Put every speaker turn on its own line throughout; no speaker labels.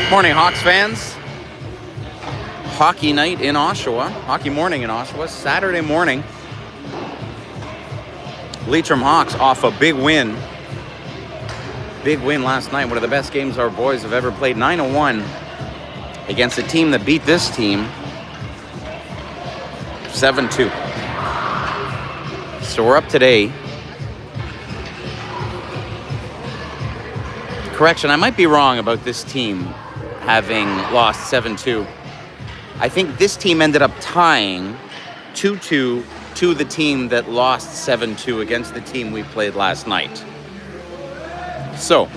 Morning, Hawks fans. Hockey night in Oshawa. Hockey morning in Oshawa. Saturday morning. Leitrim Hawks off a big win. Big win last night. One of the best games our boys have ever played. 9-1 against a team that beat this team 7-2. So we're up today. Correction, I might be wrong about this team having lost 7-2. I think this team ended up tying 2-2 to the team that lost 7-2 against the team we played last night. So,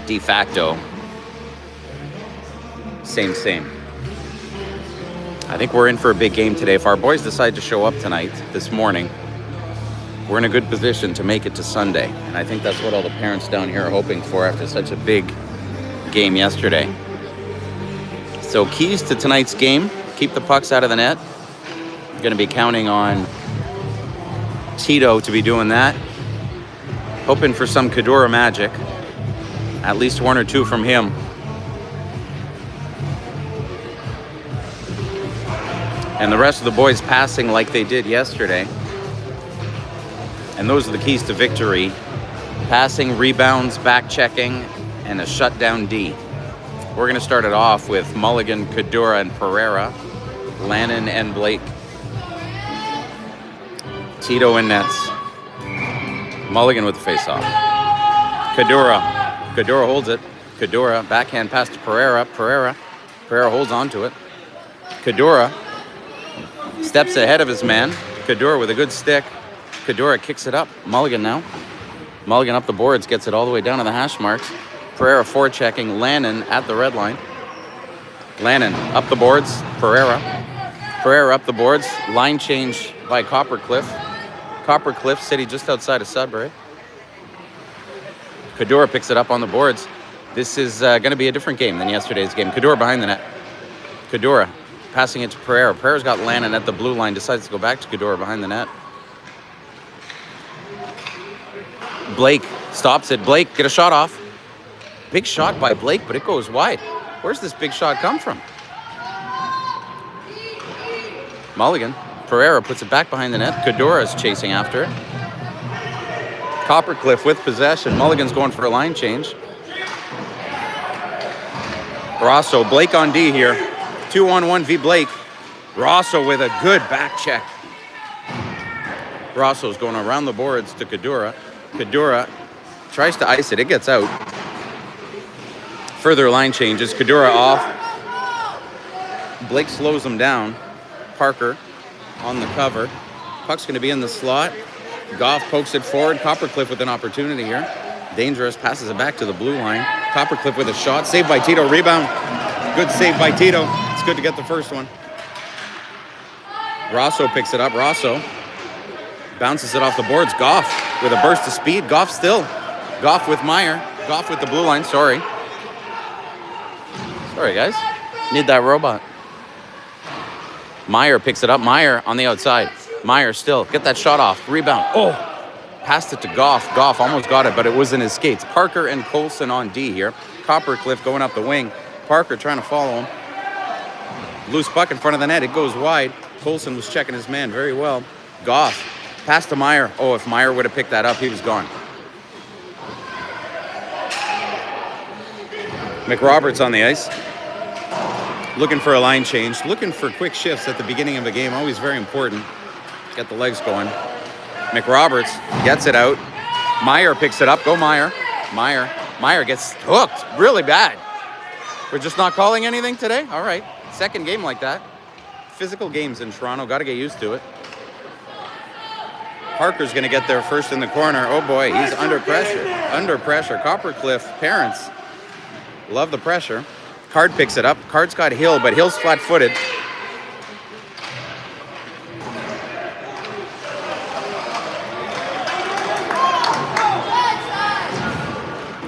de facto, same. I think we're in for a big game today. If our boys decide to show up tonight, this morning, we're in a good position to make it to Sunday. And I think that's what all the parents down here are hoping for after such a big game yesterday. So keys to tonight's game: keep the pucks out of the net. I'm going to be counting on Tito to be doing that. Hoping for some Kadura magic. At least one or two from him. And the rest of the boys passing like they did yesterday. And those are the keys to victory: passing, rebounds, back checking, and a shutdown D. We're going to start it off with Mulligan, Kadura, and Pereira, Lannon, and Blake. Tito in nets. Mulligan with the face-off. Kadura holds it. Kadura, backhand pass to Pereira. Pereira holds on to it. Kadura steps ahead of his man. Kadura with a good stick. Kadura kicks it up. Mulligan now. Mulligan up the boards, gets it all the way down to the hash marks. Pereira forechecking. Lannon at the red line. Lannon up the boards. Pereira up the boards. Line change by Coppercliff. Coppercliff City just outside of Sudbury. Kadura picks it up on the boards. This is going to be a different game than yesterday's game. Kadura behind the net. Kadura passing it to Pereira. Pereira's got Lannon at the blue line. Decides to go back to Kadura behind the net. Blake stops it. Blake, get a shot off. Big shot by Blake, but it goes wide. Where's this big shot come from? Mulligan. Pereira puts it back behind the net. Kadura is chasing after it. Coppercliff with possession. Mulligan's going for a line change. Rosso, Blake on D here. 2-on-1 v Blake. Rosso with a good back check. Rosso's going around the boards to Kadura. Kadura tries to ice it. It gets out. Further line changes. Kadura off. Blake slows him down. Parker on the cover. Puck's going to be in the slot. Goff pokes it forward. Coppercliff with an opportunity here. Dangerous. Passes it back to the blue line. Coppercliff with a shot. Saved by Tito. Rebound. Good save by Tito. It's good to get the first one. Rosso picks it up. Rosso bounces it off the boards. Goff with a burst of speed. Goff still. Goff with Meyer. Goff with the blue line. Sorry, guys. Need that robot. Meyer picks it up. Meyer on the outside. Meyer still. Get that shot off. Rebound. Oh! Passed it to Goff. Goff almost got it, but it was in his skates. Parker and Colson on D here. Coppercliff going up the wing. Parker trying to follow him. Loose puck in front of the net. It goes wide. Colson was checking his man very well. Goff. Pass to Meyer. Oh, if Meyer would have picked that up, he was gone. McRoberts on the ice. Looking for a line change. Looking for quick shifts at the beginning of a game. Always very important. Get the legs going. McRoberts gets it out. Meyer picks it up. Go Meyer. Meyer gets hooked. Really bad. We're just not calling anything today? All right. Second game like that. Physical games in Toronto. Got to get used to it. Parker's going to get there first in the corner. Oh, boy. He's under pressure. Coppercliff parents love the pressure. Card picks it up. Card's got Hill, but Hill's flat-footed.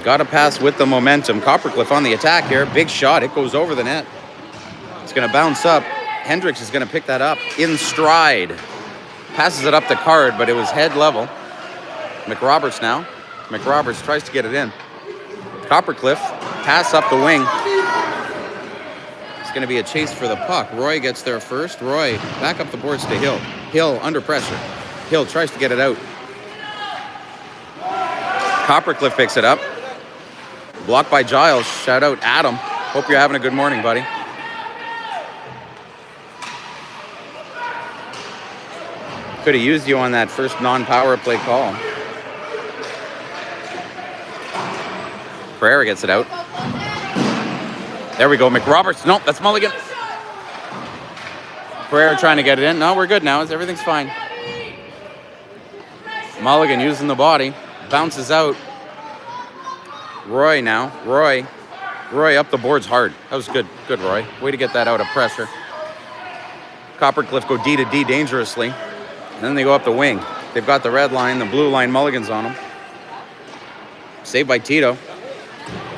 Got to pass with the momentum. Coppercliff on the attack here. Big shot. It goes over the net. It's going to bounce up. Hendricks is going to pick that up in stride. Passes it up the Card, but it was head level. McRoberts now. McRoberts tries to get it in. Coppercliff, pass up the wing. going to be a chase for the puck. Roy gets there first. Roy back up the boards to Hill. Hill under pressure. Hill tries to get it out. Coppercliff picks it up. Blocked by Giles. Shout out Adam. Hope you're having a good morning, buddy. Could have used you on that first non-power play call. Pereira gets it out. There we go, McRoberts. Nope, that's Mulligan. Pereira trying to get it in. No, we're good now. Everything's fine. Mulligan using the body. Bounces out. Roy now. Roy up the boards hard. That was good. Good, Roy. Way to get that out of pressure. Coppercliff go D to D dangerously. And then they go up the wing. They've got the red line, the blue line, Mulligan's on them. Saved by Tito.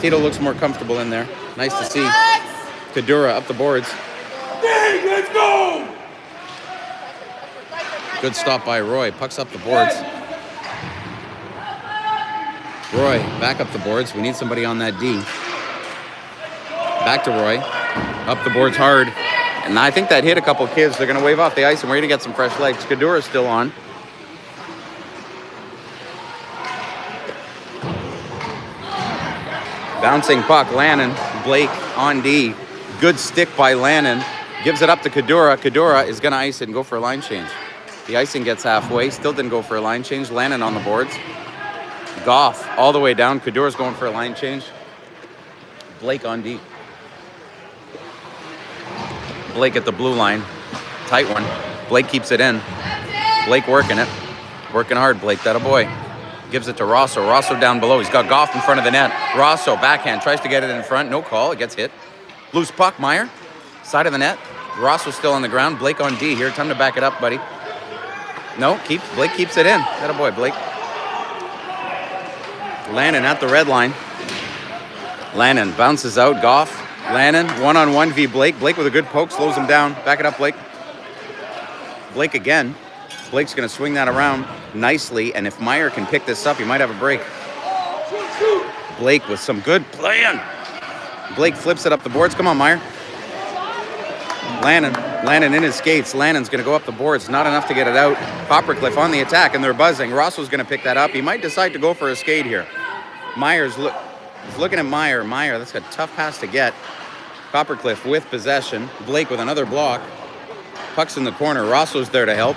Tito looks more comfortable in there. Nice to see. Kadura up the boards.
Hey, let's go!
Good stop by Roy. Pucks up the boards. Roy, back up the boards. We need somebody on that D. Back to Roy. Up the boards hard. And I think that hit a couple kids. They're going to wave off the ice, and we're going to get some fresh legs. Kadura's still on. Bouncing puck. Lannon. Blake on D. Good stick by Lannon. Gives it up to Kadura. Kadura is going to ice it and go for a line change. The icing gets halfway. Still didn't go for a line change. Lannon on the boards. Goff all the way down. Kadura's going for a line change. Blake on D. Blake at the blue line. Tight one. Blake keeps it in. Blake working it. Working hard, Blake. That a boy. Gives it to Rosso. Rosso down below. He's got Goff in front of the net. Rosso, backhand. Tries to get it in front. No call. It gets hit. Loose puck. Meyer. Side of the net. Rosso still on the ground. Blake on D here. Time to back it up, buddy. No, Blake keeps it in. That a boy, Blake. Lannon at the red line. Lannon bounces out. Goff. Lannon, one-on-one v. Blake. Blake with a good poke, slows him down. Back it up, Blake. Blake again. Blake's going to swing that around nicely, and if Meyer can pick this up, he might have a break. Blake with some good playing. Blake flips it up the boards. Come on, Meyer. Lannon in his skates. Lannon's going to go up the boards. Not enough to get it out. Coppercliff on the attack, and they're buzzing. Rosso's going to pick that up. He might decide to go for a skate here. Meyer's looking at Meyer. Meyer, that's a tough pass to get. Coppercliff with possession. Blake with another block. Puck's in the corner. Rosso's there to help.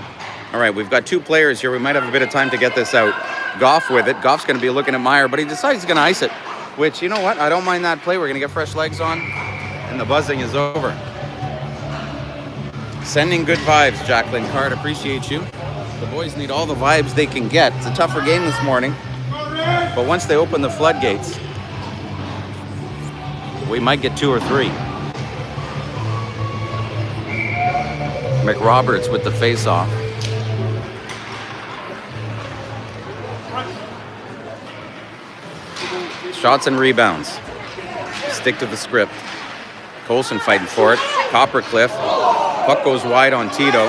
All right, we've got two players here. We might have a bit of time to get this out. Goff with it. Goff's going to be looking at Meyer, but he decides he's going to ice it, which, you know what? I don't mind that play. We're going to get fresh legs on, and the buzzing is over. Sending good vibes, Jacqueline Card. Appreciate you. The boys need all the vibes they can get. It's a tougher game this morning, but once they open the floodgates, we might get 2 or 3. McRoberts with the face-off. Shots and rebounds. Stick to the script. Colson fighting for it. Coppercliff. Puck goes wide on Tito.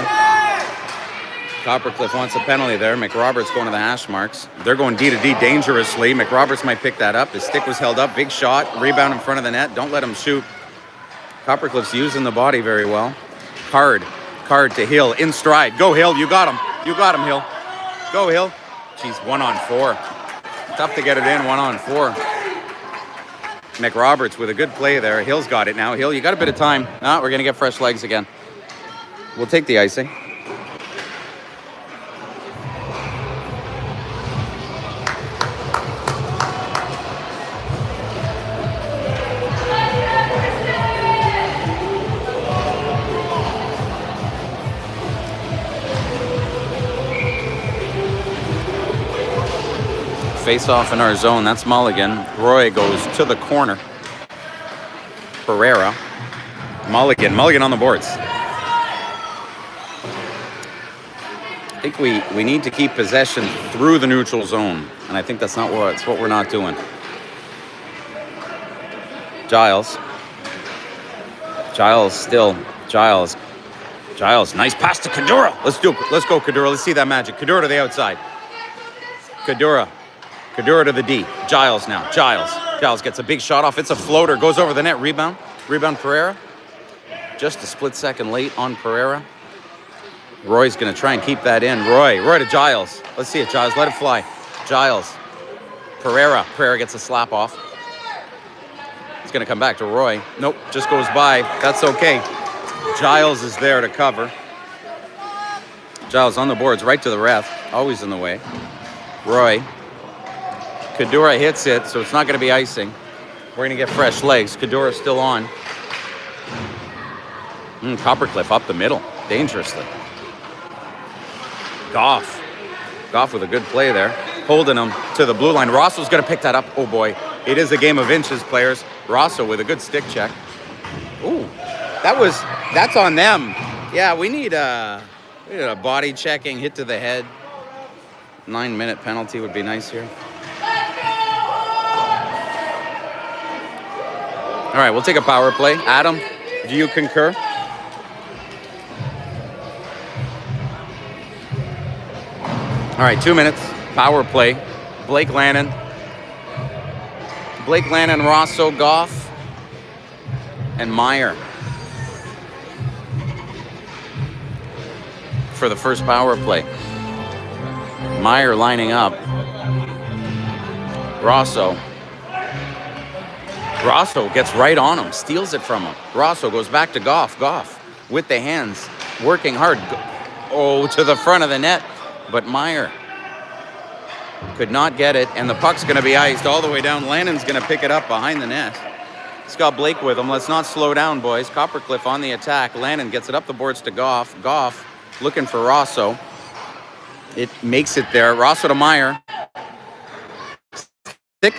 Coppercliff wants a penalty there. McRoberts going to the hash marks. They're going D to D dangerously. McRoberts might pick that up. His stick was held up. Big shot. Rebound in front of the net. Don't let him shoot. Coppercliff's using the body very well. Card to Hill. In stride. Go, Hill. You got him. You got him, Hill. Go, Hill. Jeez, 1-on-4. Tough to get it in, 1-on-4. McRoberts with a good play there. Hill's got it now. Hill, you got a bit of time. No, we're going to get fresh legs again. We'll take the icing. Face off in our zone. That's Mulligan. Roy goes to the corner. Pereira. Mulligan on the boards. I think we need to keep possession through the neutral zone, and I think that's what we're not doing. Giles, nice pass to Kadura. Let's go, Kadura. Let's see that magic. Kadura to the outside. Kadura to the D. Giles now. Giles gets a big shot off. It's a floater. Goes over the net. Rebound Pereira. just a split second late on Pereira. Roy's going to try and keep that in. Roy to Giles. Let's see it, Giles. Let it fly. Giles. Pereira gets a slap off. It's going to come back to Roy. Nope, just goes by. That's okay. Giles is there to cover. Giles on the boards, right to the ref. Always in the way. Roy. Kadura hits it, so it's not going to be icing. We're going to get fresh legs. Kadura's still on. Coppercliff up the middle, dangerously. Goff with a good play there. Holding him to the blue line. Rosso's going to pick that up. Oh, boy. It is a game of inches, players. Rosso with a good stick check. Ooh, that's on them. Yeah, we need a body checking, hit to the head. 9-minute penalty would be nice here. All right, we'll take a power play. Adam, do you concur? All right, 2 minutes. Power play. Blake Lannon, Rosso, Goff, and Meyer for the first power play. Meyer lining up. Rosso gets right on him, steals it from him. Rosso goes back to Goff. Goff with the hands, working hard. Oh, to the front of the net. But Meyer could not get it, and the puck's going to be iced all the way down. Lannon's going to pick it up behind the net. He's got Blake with him. Let's not slow down, boys. Coppercliff on the attack. Lannon gets it up the boards to Goff. Goff looking for Rosso. It makes it there. Rosso to Meyer.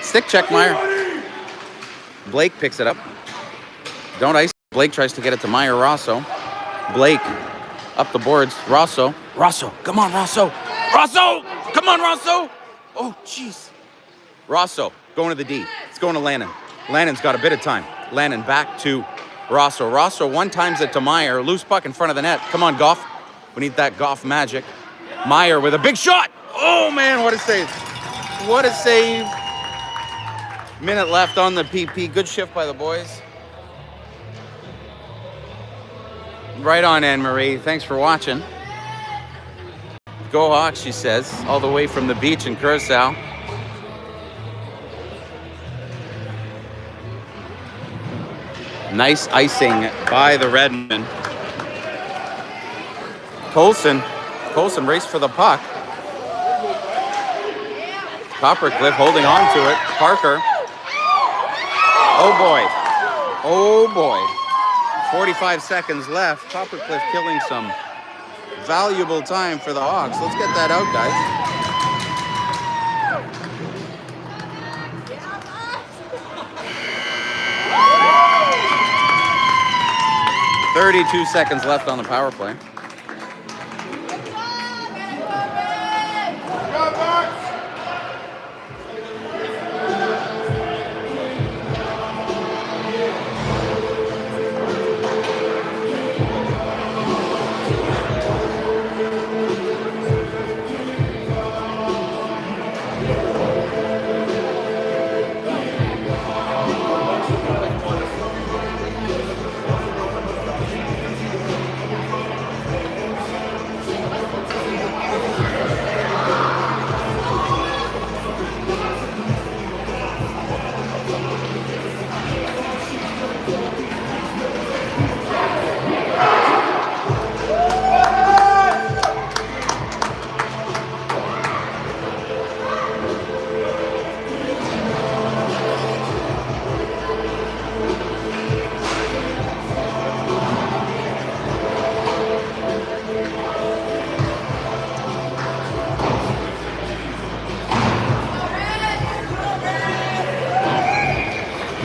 Stick check, Meyer. Blake picks it up. Don't ice. Blake tries to get it to Meyer. Rosso. Blake up the boards. Rosso. Come on, Rosso. Come on, Rosso. Oh, jeez. Rosso going to the D. It's going to Lannon. Lannon's got a bit of time. Lannon back to Rosso. Rosso one-times it to Meyer. Loose puck in front of the net. Come on, Goff. We need that Goff magic. Meyer with a big shot. Oh, man, what a save. What a save. Minute left on the PP. Good shift by the boys. Right on, Anne-Marie. Thanks for watching. Go Hawks, she says, all the way from the beach in Curacao. Nice icing by the Redmen. Colson raced for the puck. Coppercliff holding on to it. Parker. Oh boy. 45 seconds left. Coppercliff killing some valuable time for the Hawks. Let's get that out, guys. 32 seconds left on the power play.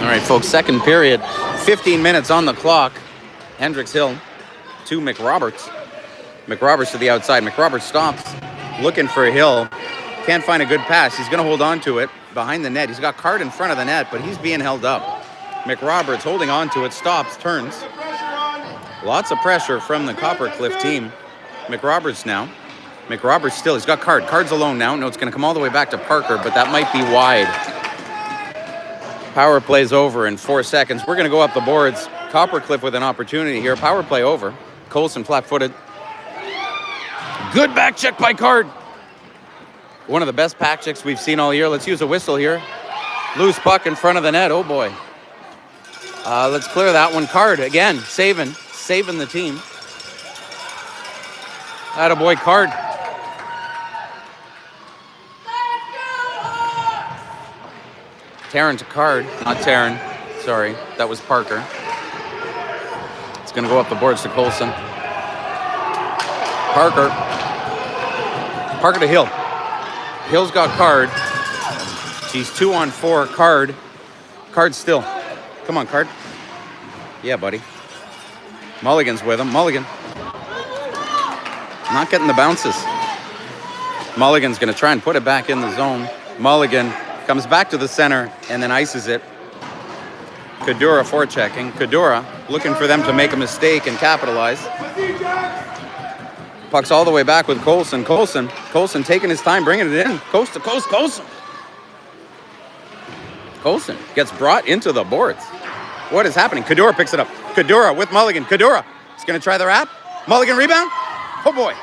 All right, folks, second period, 15 minutes on the clock. Hendricks Hill to McRoberts. McRoberts to the outside. McRoberts stops, looking for Hill. Can't find a good pass. He's going to hold on to it behind the net. He's got Card in front of the net, but he's being held up. McRoberts holding on to it, stops, turns. Lots of pressure from the Coppercliff team. McRoberts now. McRoberts still, he's got Card. Card's alone now. No, it's going to come all the way back to Parker, but that might be wide. Power play's over in 4 seconds. We're going to go up the boards. Coppercliff with an opportunity here. Power play over. Colson flat-footed. Good back check by Card. One of the best back checks we've seen all year. Let's use a whistle here. Loose puck in front of the net. Oh, boy. Let's clear that one. Card, again, saving the team. Attaboy, Card. Taryn to Card. Not Taryn. Sorry, that was Parker. It's going to go up the boards to Colson. Parker to Hill. Hill's got Card. She's 2-on-4. Card still. Come on, Card. Yeah, buddy. Mulligan's with him. Mulligan. Not getting the bounces. Mulligan's going to try and put it back in the zone. Mulligan comes back to the center and then ices it. Kadura forechecking. Kadura looking for them to make a mistake and capitalize. Puck's all the way back with Colson. Colson taking his time, bringing it in. Coast to coast, Colson. Colson gets brought into the boards. What is happening? Kadura picks it up. Kadura with Mulligan. Kadura is going to try the wrap. Mulligan rebound. Oh, boy.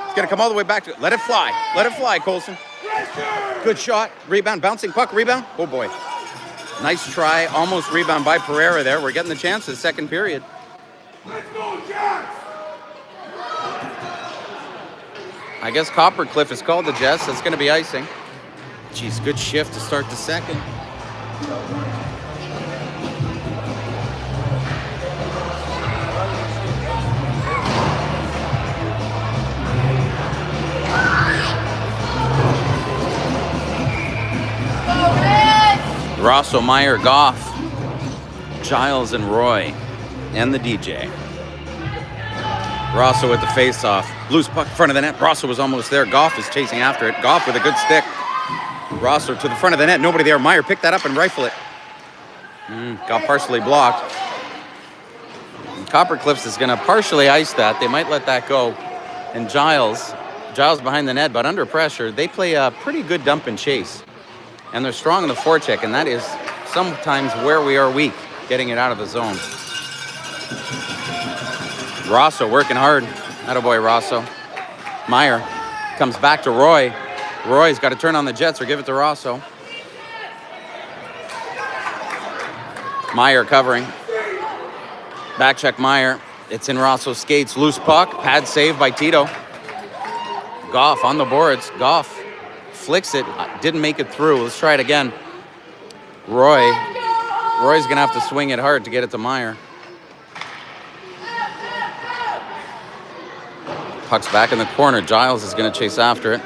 It's going to come all the way back to it. Let it fly. Let it fly, Colson. Good shot. Rebound. Bouncing puck. Rebound. Oh, boy. Nice try. Almost rebound by Pereira there. We're getting the chances. Second period.
Let's go, Jets!
I guess Coppercliff is called the Jets. That's going to be icing. Jeez, good shift to start the second. Rosso, Meyer, Goff, Giles, and Roy, and the DJ. Rosso with the face-off. Loose puck in front of the net. Rosso was almost there. Goff is chasing after it. Goff with a good stick. Rosso to the front of the net. Nobody there. Meyer picked that up and rifle it. Got partially blocked. Coppercliffs is going to partially ice that. They might let that go. And Giles behind the net, but under pressure. They play a pretty good dump and chase. And they're strong in the forecheck, and that is sometimes where we are weak, getting it out of the zone. Rosso working hard. Attaboy, Rosso. Meyer comes back to Roy. Roy's got to turn on the Jets or give it to Rosso. Meyer covering. Back check Meyer. It's in Rosso's skates. Loose puck. Pad save by Tito. Goff on the boards. Goff flicks it. Didn't make it through. Let's try it again. Roy's going to have to swing it hard to get it to Meyer. Puck's back in the corner. Giles is going to chase after it.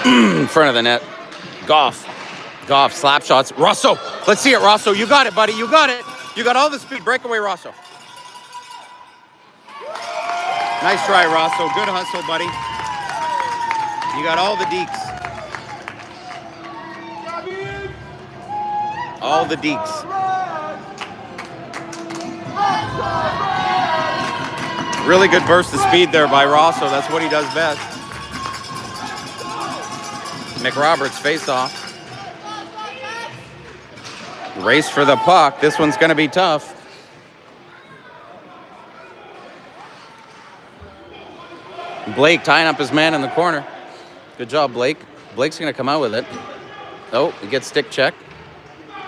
In front of the net. Goff, slap shots. Rosso, let's see it, Rosso. You got it, buddy. You got it. You got all the speed. Breakaway, Rosso. Nice try, Rosso. Good hustle, buddy. You got all the deeks. All the deeks. Really good burst of speed there by Rosso. That's what he does best. McRoberts face off. Race for the puck. This one's going to be tough. Blake tying up his man in the corner. Good job, Blake. Blake's going to come out with it. Oh, he gets stick check.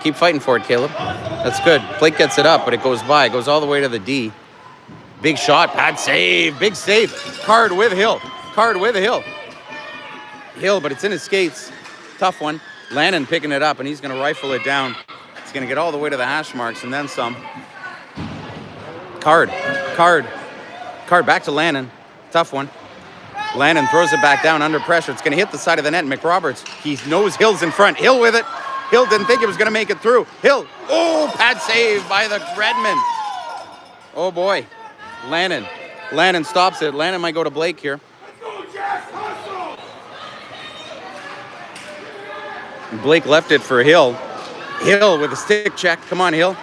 Keep fighting for it, Caleb. That's good. Blake gets it up, but it goes by. It goes all the way to the D. Big shot. Pad save. Big save. Card with Hill. Hill, but it's in his skates. Tough one. Lannon picking it up, and he's going to rifle it down. He's going to get all the way to the hash marks and then some. Card back to Lannon. Tough one. Lannon throws it back down under pressure. It's going to hit the side of the net. McRoberts, he knows Hill's in front. Hill with it. Hill didn't think it was going to make it through. Hill, oh, pad save by the Redmond. Oh, boy. Lannon stops it. Lannon might go to Blake here. Blake left it for Hill. Hill with a stick check. Come on, Hill.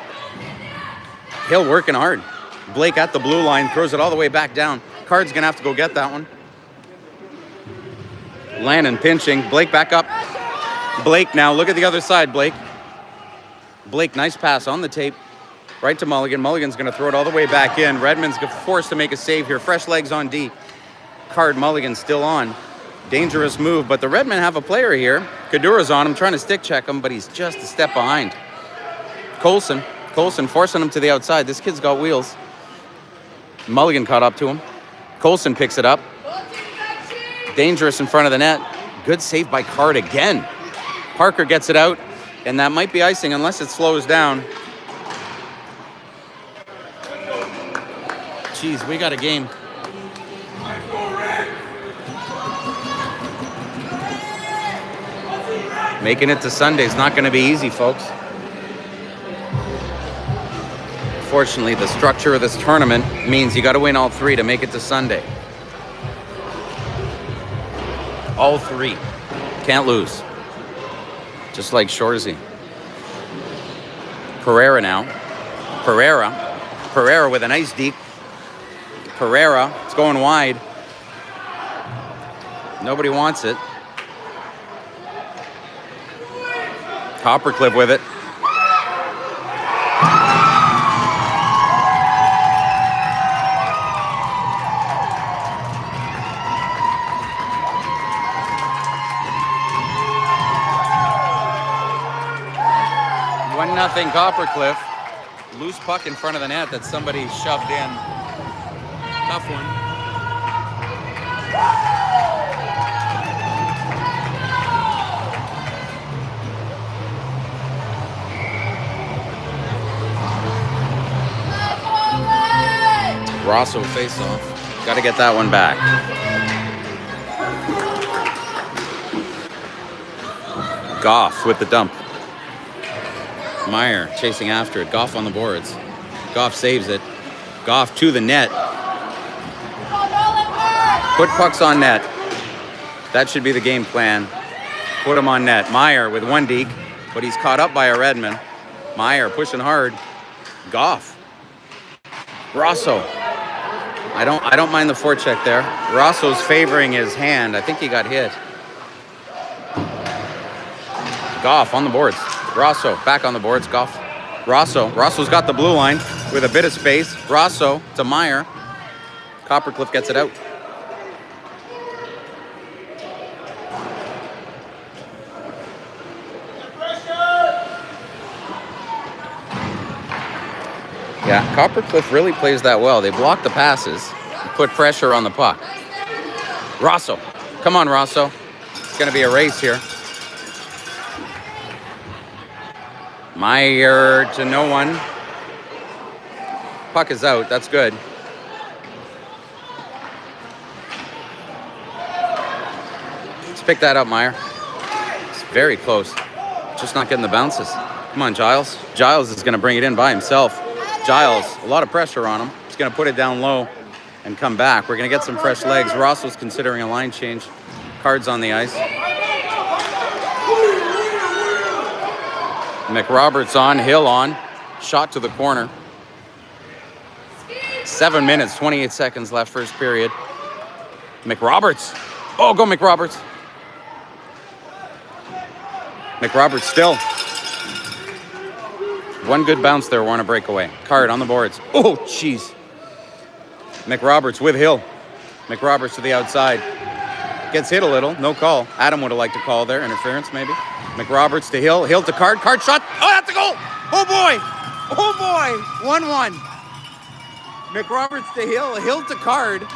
Hill working hard. Blake at the blue line, throws it all the way back down. Card's going to have to go get that one. Lannon pinching. Blake back up. Blake now. Look at the other side, Blake. Blake, nice pass on the tape. Right to Mulligan. Mulligan's going to throw it all the way back in. Redmond's forced to make a save here. Fresh legs on D. Card Mulligan still on. Dangerous move, but the Redmen have a player here. Kadura's on him, trying to stick check him, but he's just a step behind. Colson forcing him to the outside. This kid's got wheels. Mulligan caught up to him. Colson picks it up. Dangerous in front of the net. Good save by Card again. Parker gets it out, and that might be icing unless it slows down. Jeez, we got a game. Making it to Sunday is not going to be easy, folks. Fortunately, the structure of this tournament means you got to win all three to make it to Sunday. All three. Can't lose. Just like Shorzy. Pereira now. Pereira with a nice deep. Pereira, it's going wide. Nobody wants it. Coppercliff with it. Nothing Coppercliff. Loose puck in front of the net that somebody shoved in. Tough one. Rosso face off. Got to get that one back. Goff with the dump. Meyer chasing after it. Goff on the boards. Goff saves it. Goff to the net. Put pucks on net. That should be the game plan. Put them on net. Meyer with one deke, but he's caught up by a Redman. Meyer pushing hard. Goff. Rosso. I don't mind the forecheck there. Rosso's favoring his hand. I think he got hit. Goff on the boards. Rosso back on the boards. Goff. Rosso's got the blue line with a bit of space. Rosso to Meyer. Coppercliff gets it out. Yeah, Coppercliff really plays that well. They block the passes, put pressure on the puck. Rosso. Come on, Rosso. It's going to be a race here. Meyer to no one. Puck is out. That's good. Let's pick that up, Meyer. It's very close. Just not getting the bounces. Come on, Giles. Giles is going to bring it in by himself. Giles, a lot of pressure on him. He's going to put it down low and come back. We're going to get some fresh legs. Rosso's considering a line change. Cards on the ice. McRoberts on, Hill on. Shot to the corner. 7 minutes, 28 seconds left first period. McRoberts. Oh, go McRoberts. McRoberts still. One good bounce there, Warner breakaway. Card on the boards. Oh, jeez. McRoberts with Hill. McRoberts to the outside. Gets hit a little, no call. Adam would have liked to call there, interference maybe. McRoberts to Hill, Hill to Card, Card shot. Oh, that's a goal. Oh boy, 1-1. McRoberts to Hill, Hill to Card.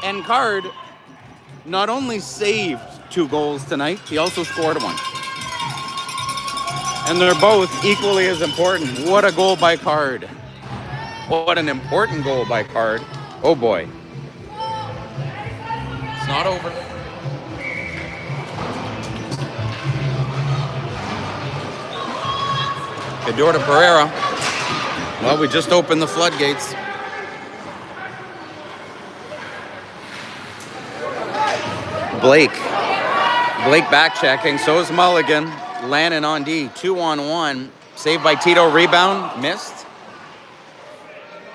And Card not only saved 2 goals tonight, he also scored one. And they're both equally as important. What a goal by Card. What an important goal by Card. Oh boy. It's not over. Cador to Pereira. Well, we just opened the floodgates. Blake back checking. So is Mulligan. Lannon on D. 2-on-1. Saved by Tito. Rebound. Missed.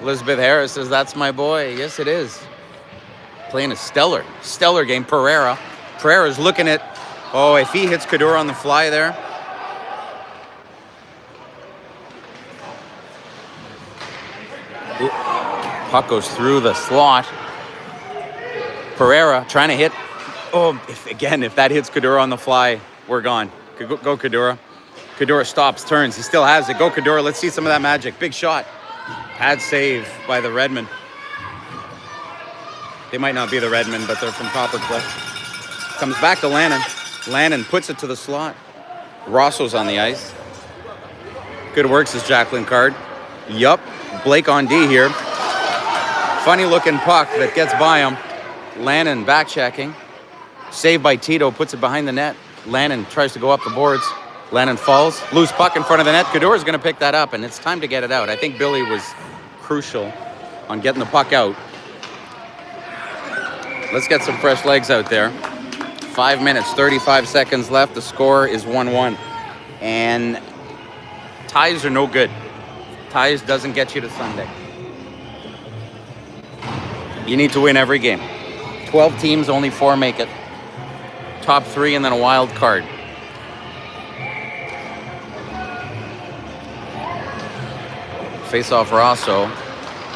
Elizabeth Harris says, that's my boy. Yes, it is. Playing a stellar game. Pereira Pereira's looking at, oh, if he hits Kadura on the fly there. Ooh, puck goes through the slot. Pereira trying to hit. Oh, if that hits Kadura on the fly, we're gone. Go Kadura. Kadura stops, turns. He still has it. Go Kadura. Let's see some of that magic. Big shot. Pad save by the Redmen. They might not be the Redmen, but they're from Coppercliff. Comes back to Lannon. Lannon puts it to the slot. Rosso's on the ice. Good work, says Jacqueline Card. Yup. Blake on D here. Funny looking puck that gets by him. Lannon back checking. Saved by Tito, puts it behind the net. Lannon tries to go up the boards. Lannon falls. Loose puck in front of the net. Kadura's going to pick that up, and it's time to get it out. I think Billy was crucial on getting the puck out. Let's get some fresh legs out there. 5 minutes, 35 seconds left. The score is 1-1. And ties are no good. Ties doesn't get you to Sunday. You need to win every game. 12 teams, only 4 make it. Top 3 and then a wild card. Face-off Rosso.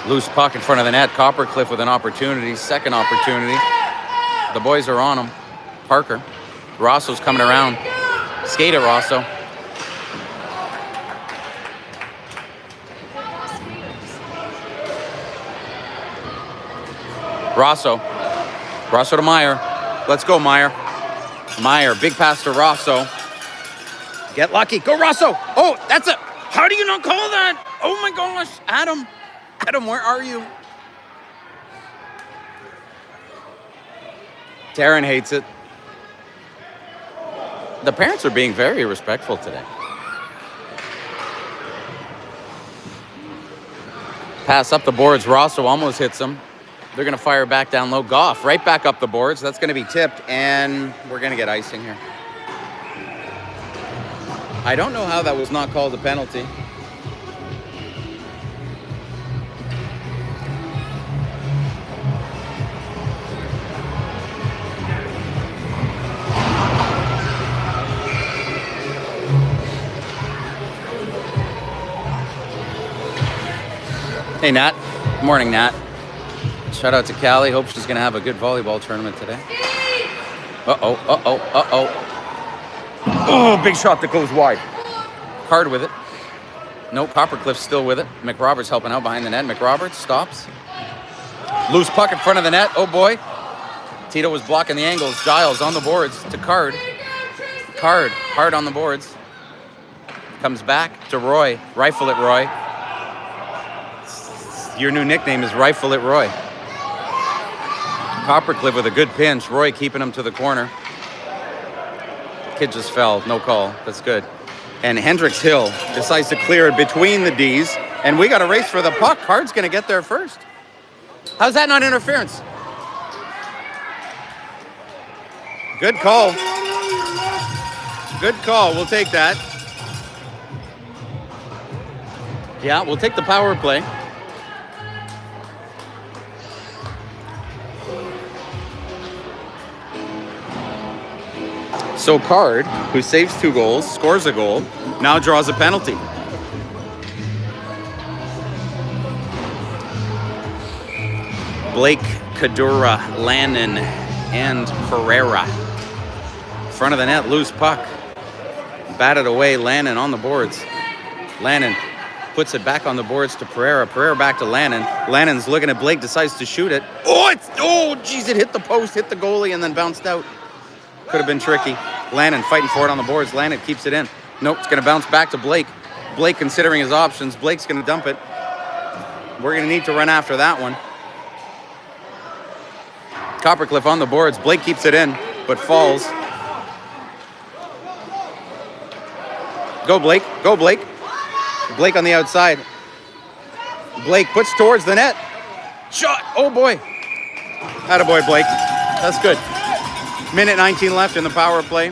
Loose puck in front of the net. Coppercliff with an opportunity. Second opportunity. The boys are on him. Parker. Rosso's coming around. Skate it, Rosso. Rosso to Meyer. Let's go, Meyer. Meyer, big pass to Rosso. Get lucky. Go, Rosso. Oh, that's it. How do you not call that? Oh, my gosh. Adam, where are you? Taryn hates it. The parents are being very respectful today. Pass up the boards. Rosso almost hits him. They're going to fire back down low. Goff right back up the boards. That's going to be tipped, and we're going to get icing here. I don't know how that was not called a penalty. Hey, Nat. Morning, Nat. Shout out to Callie. Hope she's going to have a good volleyball tournament today. Oh, big shot that goes wide. Card with it. Nope, Coppercliff's still with it. McRoberts helping out behind the net. McRoberts stops. Loose puck in front of the net. Oh, boy. Tito was blocking the angles. Giles on the boards to Card. Card, hard on the boards. Comes back to Roy. Rifle it, Roy. Your new nickname is Rifle it, Roy. Coppercliff with a good pinch. Roy keeping him to the corner. Kid just fell. No call. That's good. And Hendricks Hill decides to clear it between the Ds. And we got a race for the puck. Card's going to get there first. How's that not interference? Good call. Good call. We'll take that. Yeah, we'll take the power play. So Card, who saves 2 goals, scores a goal, now draws a penalty. Blake, Kadura, Lannon, and Pereira. Front of the net, loose puck. Batted away, Lannon on the boards. Lannon puts it back on the boards to Pereira. Pereira back to Lannon. Lannon's looking at Blake, decides to shoot it. Geez, it hit the post, hit the goalie, and then bounced out. Could have been tricky. Lannon fighting for it on the boards. Lannon keeps it in. Nope, it's going to bounce back to Blake. Blake considering his options. Blake's going to dump it. We're going to need to run after that one. Coppercliff on the boards. Blake keeps it in, but falls. Go, Blake. Go, Blake. Blake on the outside. Blake puts towards the net. Shot. Oh, boy. Attaboy, Blake. That's good. Minute 19 left in the power play.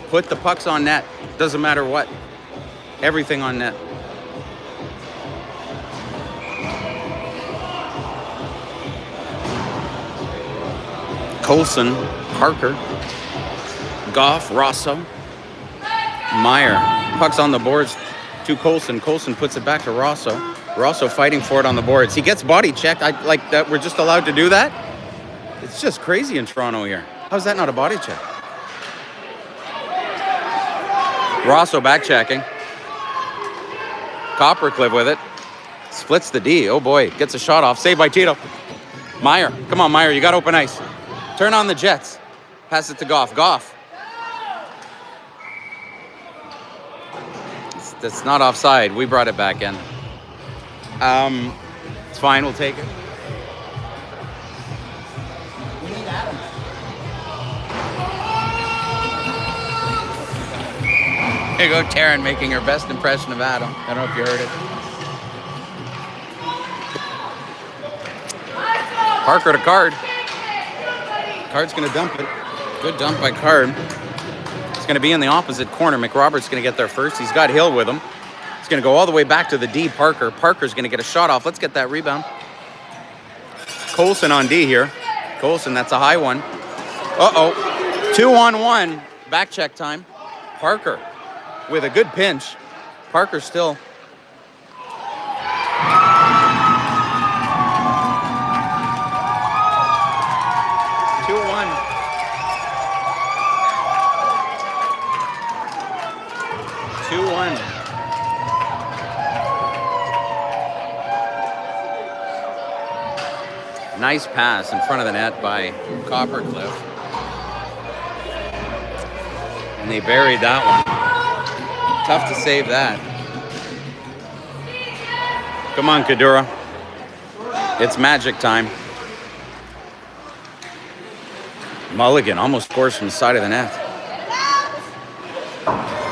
Put the pucks on net. Doesn't matter what. Everything on net. Colson, Parker, Goff, Rosso, Meyer. Puck's on the boards to Colson. Colson puts it back to Rosso. Rosso fighting for it on the boards. He gets body checked. I like that we're just allowed to do that. It's just crazy in Toronto here. How's that not a body check? Rosso back checking. Coppercliff with it. Splits the D. Oh boy, gets a shot off. Saved by Tito. Meyer. Come on, Meyer. You got open ice. Turn on the Jets. Pass it to Goff. Goff. That's not offside. We brought it back in. It's fine. We'll take it. We need Adam. Here you go, Taryn making her best impression of Adam. I don't know if you heard it. Parker to Card. Card's going to dump it. Good dump by Card. It's going to be in the opposite corner. McRobert's going to get there first. He's got Hill with him. He's going to go all the way back to the D. Parker. Parker's going to get a shot off. Let's get that rebound. Colson on D here. Colson, that's a high one. Uh-oh. 2-on-1. Back check time. Parker with a good pinch. Parker still. Nice pass in front of the net by Coppercliff. And they buried that one. Tough to save that. Come on, Kadura. It's magic time. Mulligan almost scores from the side of the net.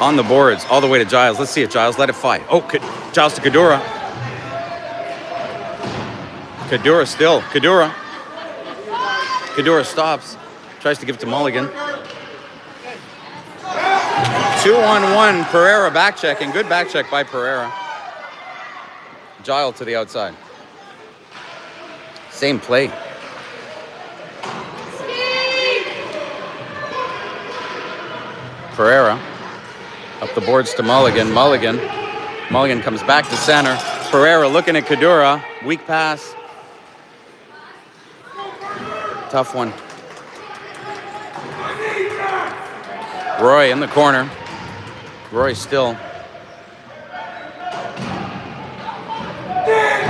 On the boards, all the way to Giles. Let's see it, Giles. Let it fly. Oh, Giles to Kadura. Kadura still. Kadura. Kadura stops. Tries to give it to Mulligan. 2-on-1. Pereira back checking. Good back check by Pereira. Giles to the outside. Same play. Pereira. Up the boards to Mulligan. Mulligan comes back to center. Pereira looking at Kadura. Weak pass. Tough one. Roy in the corner. Roy still.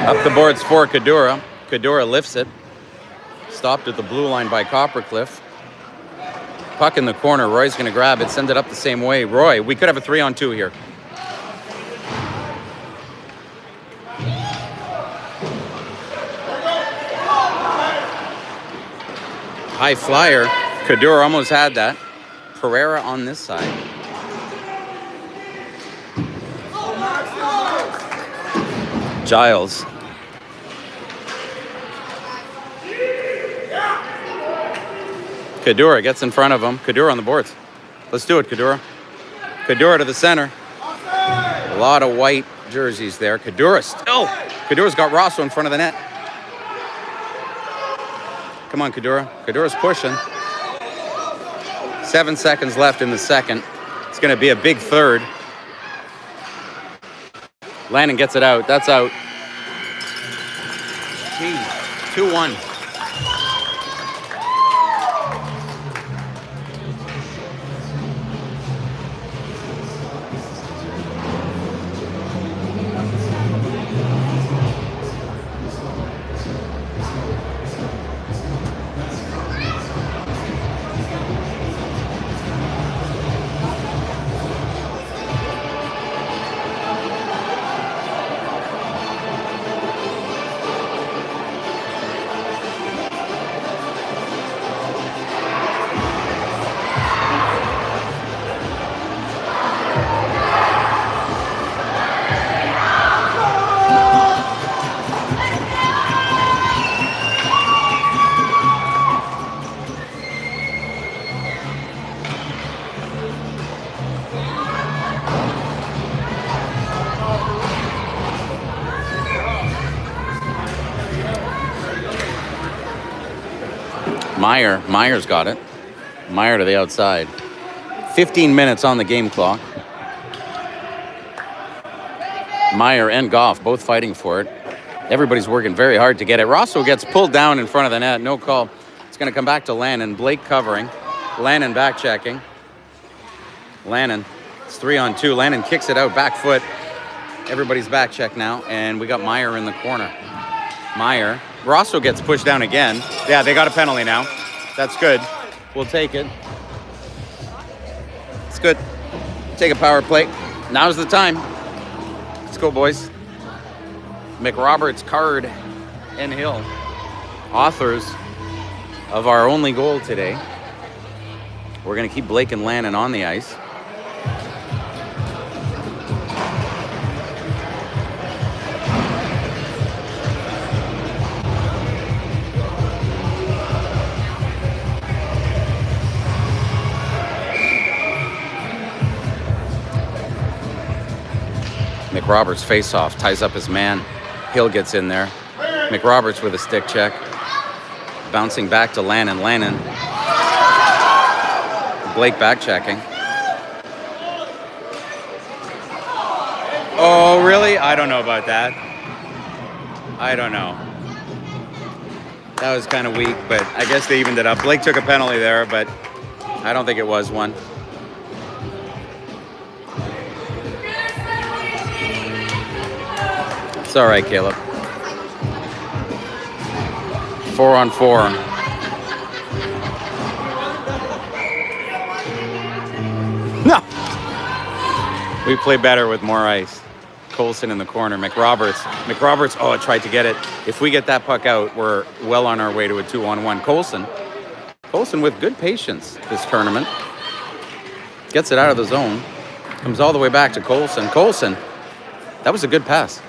Up the boards for Kadura. Kadura lifts it. Stopped at the blue line by Coppercliff. Puck in the corner. Roy's going to grab it. Send it up the same way. Roy, we could have a 3-on-2 here. High flyer. Kadura almost had that. Pereira on this side. Giles. Kadura gets in front of him. Kadura on the boards. Let's do it, Kadura. Kadura to the center. A lot of white jerseys there. Kadura still. Kadura's got Rosso in front of the net. Come on, Kadura. Kadura's pushing. 7 seconds left in the second. It's going to be a big third. Lannon gets it out. That's out. Jeez. 2-1. Meyer's got it. Meyer to the outside. 15 minutes on the game clock. Meyer and Goff both fighting for it. Everybody's working very hard to get it. Rosso gets pulled down in front of the net. No call. It's going to come back to Lannon. Blake covering. Lannon back checking. Lannon. It's 3-on-2. Lannon kicks it out. Back foot. Everybody's back check now. And we got Meyer in the corner. Meyer. Rosso gets pushed down again. Yeah, they got a penalty now. That's good. We'll take it. It's good. Take a power play. Now's the time. Let's go, boys. McRoberts, Card, and Hill, authors of our only goal today. We're going to keep Blake and Lannon on the ice. McRoberts face-off, ties up his man. Hill gets in there. McRoberts with a stick check. Bouncing back to Lannon. Lannon. Blake back checking. Oh, really? I don't know about that. I don't know. That was kind of weak, but I guess they evened it up. Blake took a penalty there, but I don't think it was one. It's all right, Caleb. 4-on-4. No! We play better with more ice. Colson in the corner. McRoberts, oh, tried to get it. If we get that puck out, we're well on our way to a 2-on-1. Colson with good patience this tournament. Gets it out of the zone. Comes all the way back to Colson. Colson, that was a good pass.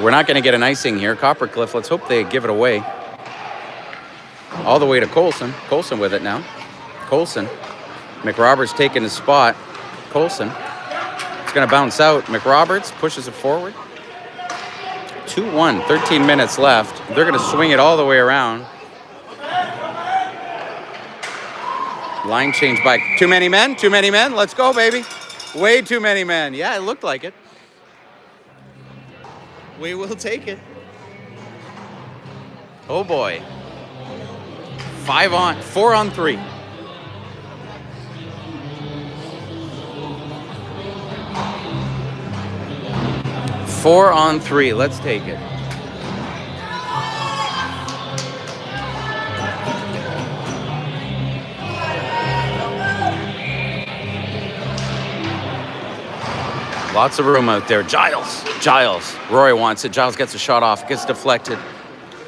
We're not going to get an icing here. Coppercliff, let's hope they give it away. All the way to Colson. Colson with it now. Colson. McRoberts taking his spot. Colson. It's going to bounce out. McRoberts pushes it forward. 2-1. 13 minutes left. They're going to swing it all the way around. Line change by too many men. Too many men. Let's go, baby. Way too many men. Yeah, it looked like it. We will take it. Oh boy. 4-on-3. Four on three. Let's take it. Lots of room out there. Giles. Roy wants it. Giles gets a shot off. Gets deflected.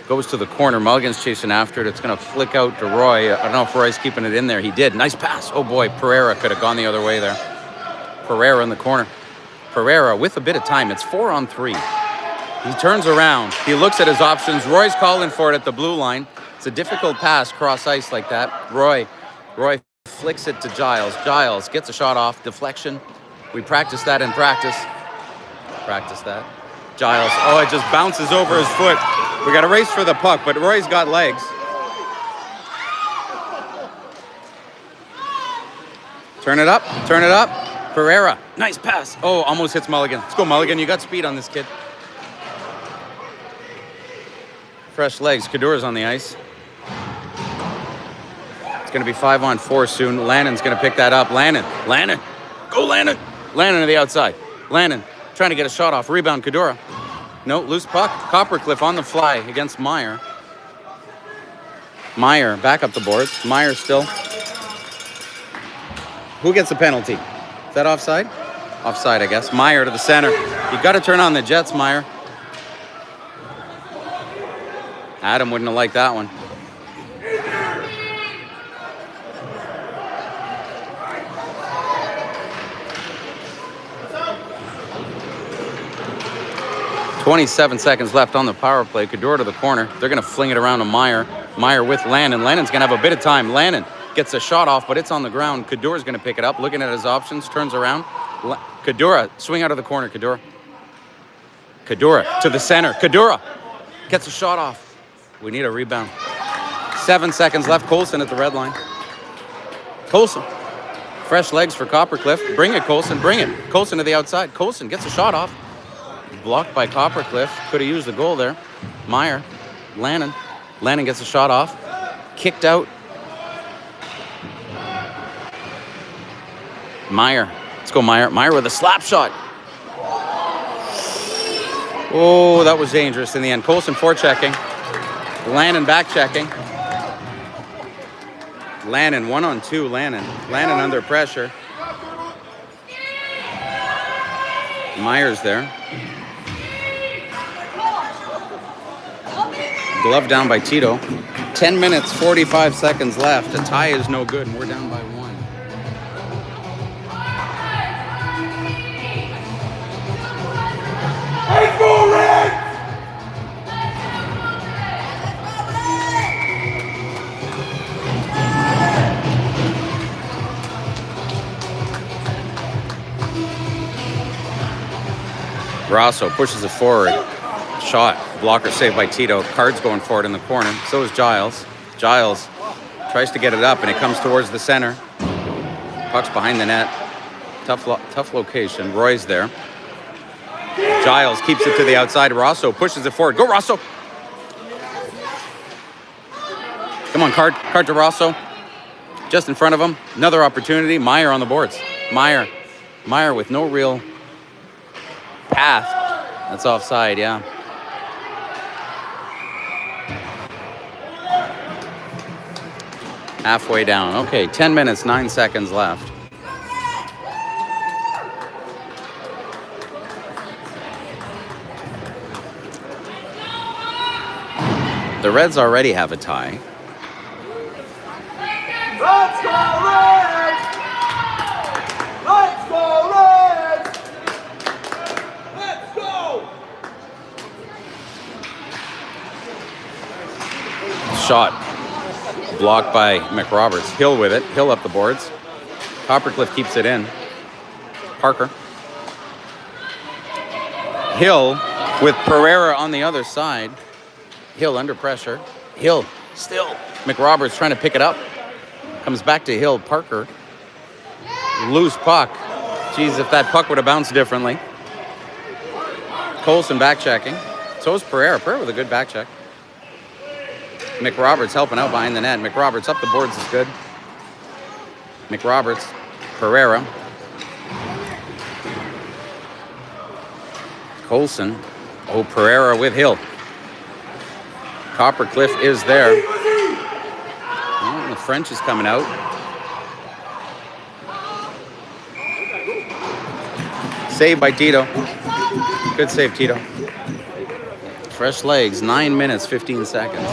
Goes to the corner. Mulligan's chasing after it. It's going to flick out to Roy. I don't know if Roy's keeping it in there. He did. Nice pass. Oh, boy. Pereira could have gone the other way there. Pereira in the corner. Pereira with a bit of time. It's 4-on-3. He turns around. He looks at his options. Roy's calling for it at the blue line. It's a difficult pass cross ice like that. Roy flicks it to Giles. Giles gets a shot off. Deflection. We practiced that in practice. Giles. Oh, it just bounces over his foot. We got a race for the puck, but Roy's got legs. Turn it up. Pereira. Nice pass. Oh, almost hits Mulligan. Let's go, Mulligan. You got speed on this kid. Fresh legs. Kadura's on the ice. It's going to be 5-on-4 soon. Lannon's going to pick that up. Lannon. Go, Lannon. Lannon to the outside. Lannon trying to get a shot off. Rebound, Kadura. No, loose puck. Coppercliff on the fly against Meyer. Meyer back up the boards. Meyer still. Who gets the penalty? Is that offside? Offside, I guess. Meyer to the center. You got to turn on the Jets, Meyer. Adam wouldn't have liked that one. .27 seconds left on the power play. Kadura to the corner. They're going to fling it around to Meyer. Meyer with Lannon. Lannon's going to have a bit of time. Lannon gets a shot off, but it's on the ground. Kadura's going to pick it up. Looking at his options. Turns around. Kadura. Swing out of the corner. Kadura to the center. Kadura gets a shot off. We need a rebound. 7 seconds left. Colson at the red line. Colson. Fresh legs for Coppercliff. Bring it, Colson. Bring it. Colson to the outside. Colson gets a shot off. Blocked by Coppercliff. Could have used the goal there. Meyer. Lannon. Lannon gets a shot off. Kicked out. Meyer. Let's go, Meyer. Meyer with a slap shot. Oh, that was dangerous in the end. Colson forechecking. Lannon back-checking. Lannon, 1-on-2, Lannon. Lannon under pressure. Meyer's there. Glove down by Tito. 10 minutes, 45 seconds left. A tie is no good, and we're down by 1.
Let's go, Reds!
Rosso pushes it forward. Shot. Blocker saved by Tito. Card's going for it in the corner. So is Giles. Giles tries to get it up, and it comes towards the center. Puck's behind the net. Tough location. Roy's there. Giles keeps it to the outside. Rosso pushes it forward. Go, Rosso! Come on, Card. Card to Rosso. Just in front of him. Another opportunity. Meyer on the boards. Meyer. Meyer with no real path. That's offside, yeah. Halfway down. Okay, 10 minutes, 9 seconds left. The Reds already have a tie.
Let's go, Reds! Let's go, Reds! Let's go!
Shot. Blocked by McRoberts. Hill with it. Hill up the boards. Coppercliff keeps it in. Parker. Hill with Pereira on the other side. Hill under pressure. Hill still. McRoberts trying to pick it up. Comes back to Hill. Parker. Loose puck. Geez, if that puck would have bounced differently. Colson back checking. So is Pereira. Pereira with a good back check. McRoberts helping out behind the net. McRoberts up the boards is good. McRoberts. Pereira. Colson. Oh, Pereira with Hill. Coppercliff is there. Oh, the French is coming out. Save by Tito. Good save, Tito. Fresh legs, 9 minutes, 15 seconds.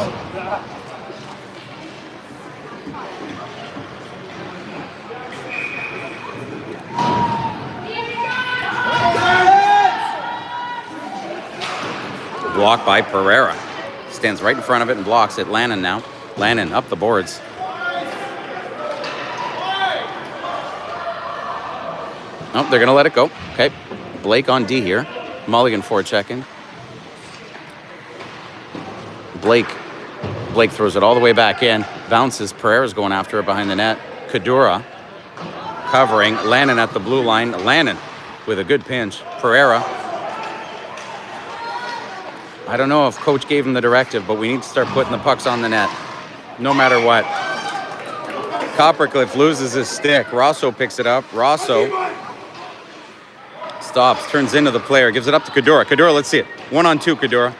Blocked by Pereira. Stands right in front of it and blocks it. Lannon now. Lannon up the boards. Oh, they're going to let it go. Okay. Blake on D here. Mulligan forechecking. Blake throws it all the way back in. Bounces. Pereira's going after it behind the net. Kadura covering. Lannon at the blue line. Lannon with a good pinch. Pereira. I don't know if coach gave him the directive, but we need to start putting the pucks on the net, no matter what. Coppercliff loses his stick. Rosso picks it up. Rosso stops, turns into the player, gives it up to Kadura. Kadura, let's see it. 1-on-2, Kadura.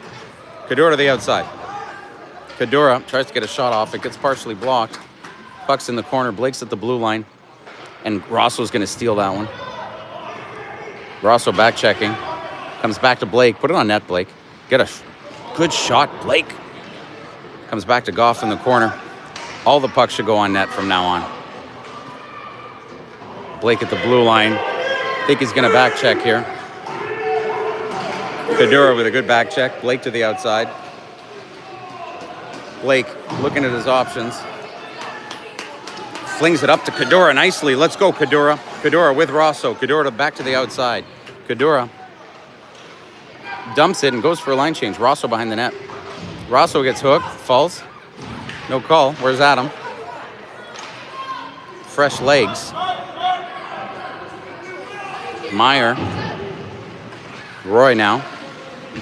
Kadura to the outside. Kadura tries to get a shot off. It gets partially blocked. Puck's in the corner. Blake's at the blue line. And Rosso's going to steal that one. Rosso back checking. Comes back to Blake. Put it on net, Blake. Get a good shot, Blake. Comes back to Goff in the corner. All the pucks should go on net from now on. Blake at the blue line. I think he's going to back check here. Kadura with a good back check. Blake to the outside. Blake looking at his options. Flings it up to Kadura nicely. Let's go, Kadura. Kadura with Rosso. Kadura back to the outside. Kadura dumps it and goes for a line change. Rosso behind the net. Rosso gets hooked, falls. No call. Where's Adam? Fresh legs. Meyer. Roy now.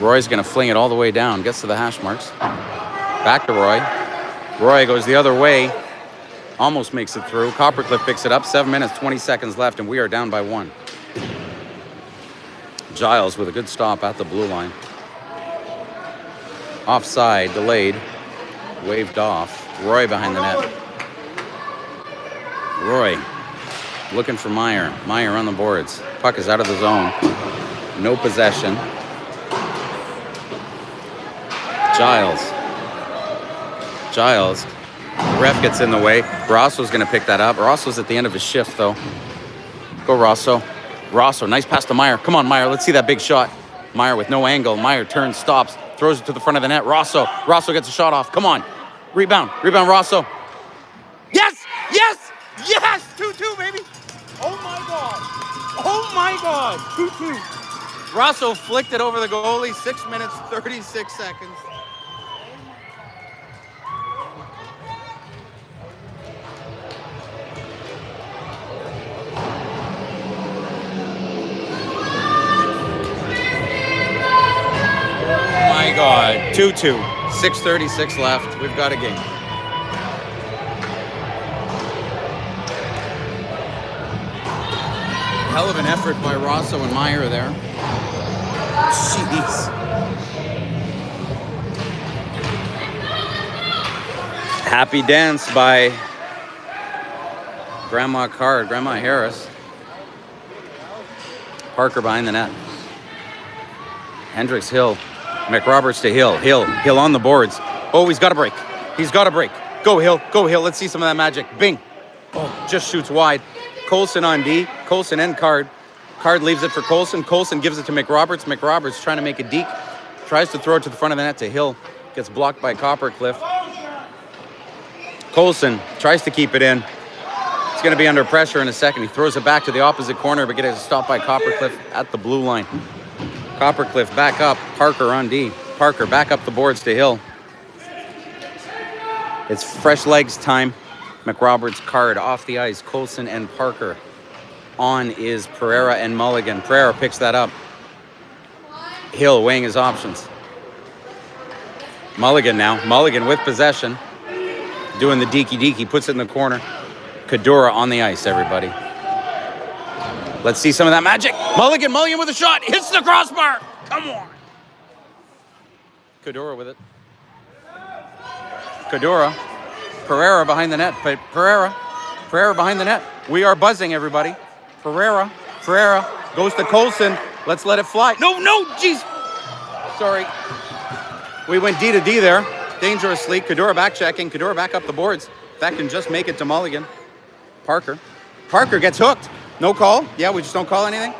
Roy's going to fling it all the way down. Gets to the hash marks. Back to Roy. Roy goes the other way. Almost makes it through. Coppercliff picks it up. 7 minutes, 20 seconds left, and we are down by 1. Giles with a good stop at the blue line. Offside, delayed. Waved off. Roy behind the net. Roy looking for Meyer. Meyer on the boards. Puck is out of the zone. No possession. Giles. The ref gets in the way. Rosso's going to pick that up. Rosso's at the end of his shift, though. Go, Rosso. Rosso, nice pass to Meyer. Come on, Meyer. Let's see that big shot. Meyer with no angle. Meyer turns, stops, throws it to the front of the net. Rosso gets a shot off. Come on. Rebound, Rosso. Yes! 2-2, baby. Oh my God. 2-2. Rosso flicked it over the goalie. 6 minutes, 36 seconds. My God, 2-2, 6:36 left. We've got a game. Hell of an effort by Rosso and Meyer there. Jeez. Happy dance by Grandma Harris. Parker behind the net. Hendricks, Hill. McRoberts to Hill. Hill on the boards. Oh, he's got a break. Go, Hill. Let's see some of that magic. Bing. Oh, just shoots wide. Colson on D. Colson and Card. Card leaves it for Colson. Colson gives it to McRoberts. McRoberts trying to make a deke. Tries to throw it to the front of the net to Hill. Gets blocked by Coppercliff. Colson tries to keep it in. It's going to be under pressure in a second. He throws it back to the opposite corner, but gets stopped by Coppercliff at the blue line. Coppercliff back up. Parker on D. Parker back up the boards to Hill. It's fresh legs time. McRoberts, Card off the ice. Colson and Parker. On is Pereira and Mulligan. Pereira picks that up. Hill weighing his options. Mulligan now. Mulligan with possession. Doing the deaky. Puts it in the corner. Kadura on the ice, everybody. Let's see some of that magic. Mulligan with a shot. Hits the crossbar. Come on. Kadura with it. Pereira behind the net. Pereira behind the net. We are buzzing, everybody. Pereira goes to Colson. Let's let it fly. No, jeez. Sorry. We went D to D there. Dangerously. Kadura back checking. Kadura back up the boards. That can just make it to Mulligan. Parker gets hooked. No call? Yeah, we just don't call anything?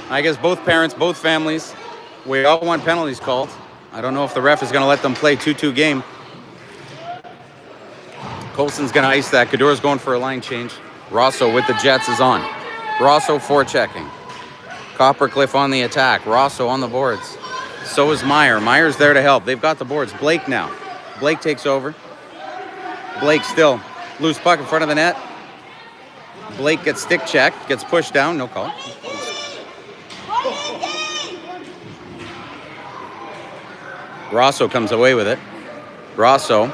I guess both parents, both families, we all want penalties called. I don't know if the ref is going to let them play 2-2 game. Colson's going to ice that. Kadura's going for a line change. Rosso with the Jets is on. Rosso forechecking. Coppercliff on the attack. Rosso on the boards. So is Meyer. Meyer's there to help. They've got the boards. Blake now. Blake takes over. Blake still. Loose puck in front of the net. Blake gets stick checked. Gets pushed down. No call. Rosso comes away with it. Rosso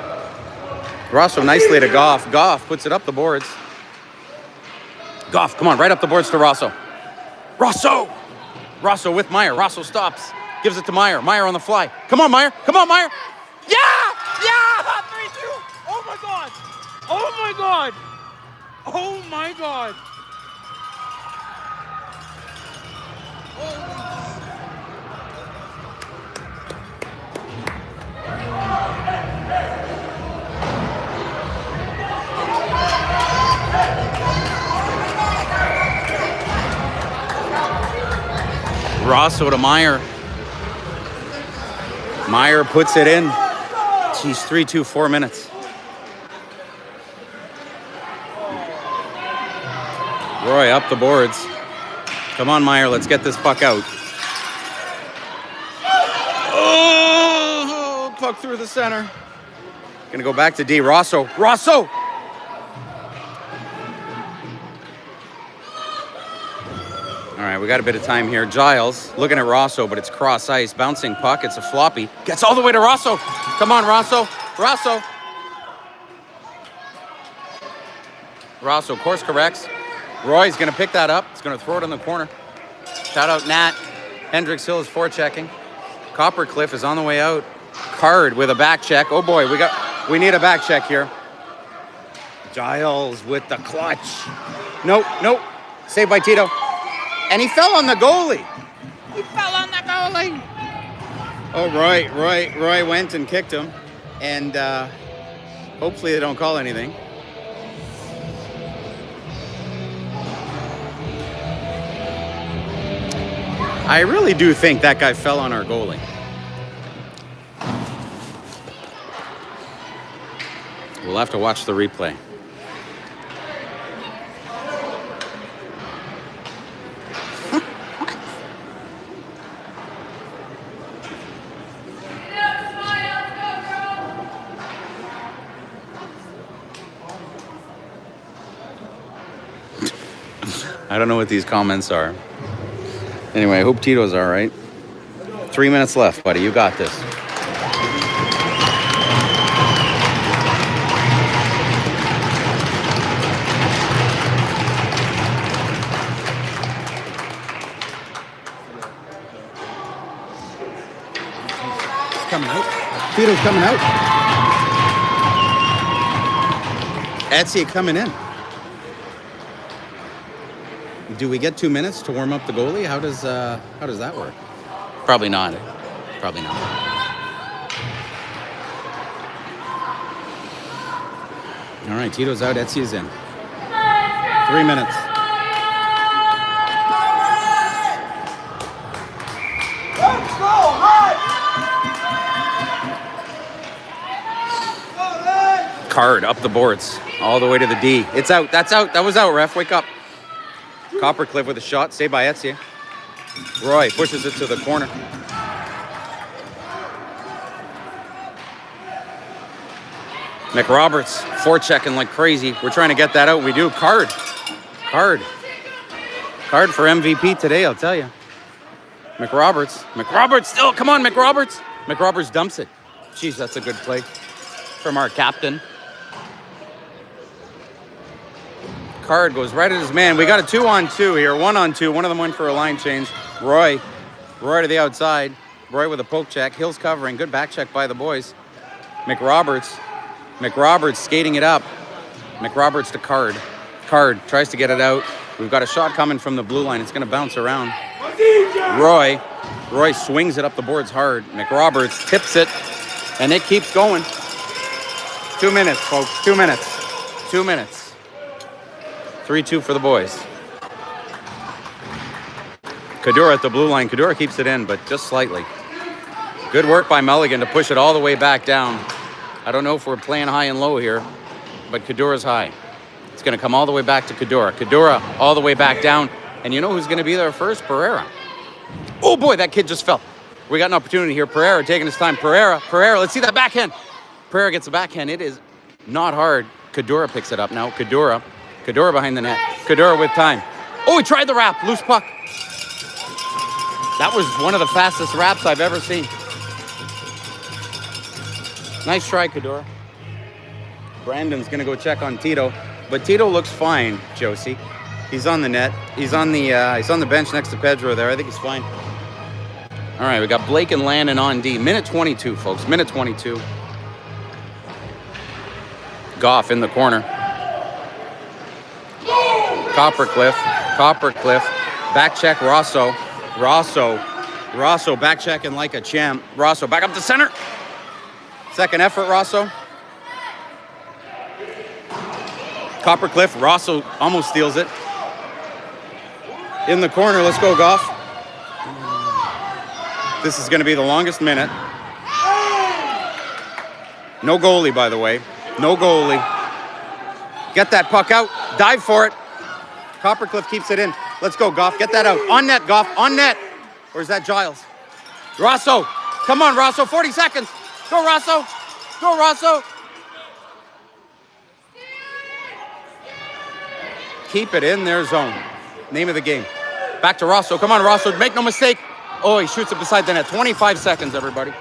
nicely to Goff. Goff puts it up the boards. Goff, come on, right up the boards to Rosso. Rosso with Meyer. Rosso stops. Gives it to Meyer. Meyer on the fly. Come on, Meyer. Yeah! 3-2! Oh, my God! Rosso to Meyer. Meyer puts it in. Geez, 3-2, 4 minutes. Roy up the boards. Come on, Meyer, let's get this puck out. Oh, puck through the center. Gonna go back to D. Rosso. Rosso! All right, we got a bit of time here. Giles looking at Rosso, but it's cross ice. Bouncing puck, it's a floppy. Gets all the way to Rosso. Come on, Rosso. Rosso. Rosso course corrects. Roy's gonna pick that up. He's gonna throw it in the corner. Shout out Nat. Hendricks Hill is forechecking. Coppercliff is on the way out. Card with a back check. Oh boy, we need a back check here. Giles with the clutch. Nope. Saved by Tito. And he fell on the goalie. Oh, Roy went and kicked him. And hopefully they don't call anything. I really do think that guy fell on our goalie. We'll have to watch the replay. I don't know what these comments are. Anyway, I hope Tito's all right. 3 minutes left, buddy. You got this. He's coming out. Tito's coming out. Etsy coming in. Do we get 2 minutes to warm up the goalie? How does that work? Probably not. Probably not. All right, Tito's out. Etsy's in. 3 minutes.
Let's go, Red!
Card up the boards, all the way to the D. It's out. That's out. That was out, ref. Wake up. Coppercliff with a shot, saved by Etsy. Roy pushes it to the corner. McRoberts forechecking like crazy. We're trying to get that out. We do. Card for MVP today, I'll tell you. McRoberts still. Come on, McRoberts. McRoberts dumps it. Jeez, that's a good play from our captain. Card goes right at his man. We got a 2-on-2 here. 1-on-2. One of them went for a line change. Roy to the outside. Roy with a poke check. Hill's covering. Good back check by the boys. McRoberts skating it up. McRoberts to Card. Card tries to get it out. We've got a shot coming from the blue line. It's going to bounce around. Roy swings it up the boards hard. McRoberts tips it, and it keeps going. 2 minutes, folks. 2 minutes. 2 minutes. 3-2 for the boys. Kadura at the blue line. Kadura keeps it in, but just slightly. Good work by Mulligan to push it all the way back down. I don't know if we're playing high and low here, but Kadura's high. It's going to come all the way back to Kadura. Kadura all the way back down. And you know who's going to be there first? Pereira. Oh boy, that kid just fell. We got an opportunity here. Pereira taking his time. Pereira, let's see that backhand. Pereira gets a backhand. It is not hard. Kadura picks it up now. Kadura behind the net. Kadura with time. Oh, he tried the wrap. Loose puck. That was one of the fastest wraps I've ever seen. Nice try, Kadura. Brandon's going to go check on Tito. But Tito looks fine, Josie. He's on the net. He's on the bench next to Pedro there. I think he's fine. All right, we got Blake and Lannon on D. Minute 22, folks. Minute 22. Goff in the corner. Coppercliff, back check Rosso, back checking like a champ. Rosso back up to center. Second effort, Rosso. Coppercliff, Rosso almost steals it. In the corner, let's go, Goff. This is going to be the longest minute. No goalie, by the way. No goalie. Get that puck out. Dive for it. Coppercliff keeps it in. Let's go, Goff. Get that out. On net, Goff. On net. Or is that Giles? Rosso. Come on, Rosso. 40 seconds. Go, Rosso. Go, Rosso. Keep it in their zone. Name of the game. Back to Rosso. Come on, Rosso. Make no mistake. Oh, he shoots it beside the net. 25 seconds, everybody.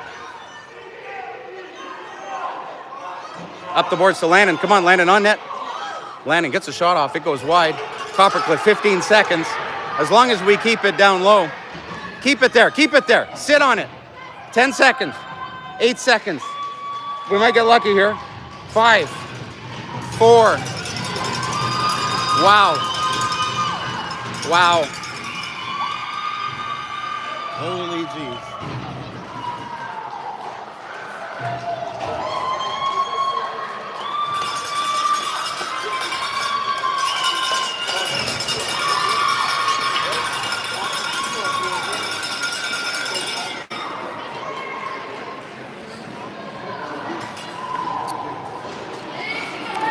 Up the boards to Landon. Come on, Landon on net. Landon gets a shot off. It goes wide. Coppercliff, 15 seconds. As long as we keep it down low. Keep it there. Keep it there. Sit on it. 10 seconds. 8 seconds. We might get lucky here. 5, 4. Wow. Wow.
Holy jeez.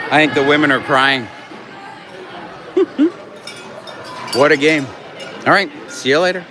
I think the women are crying. What a game. All right. See you later.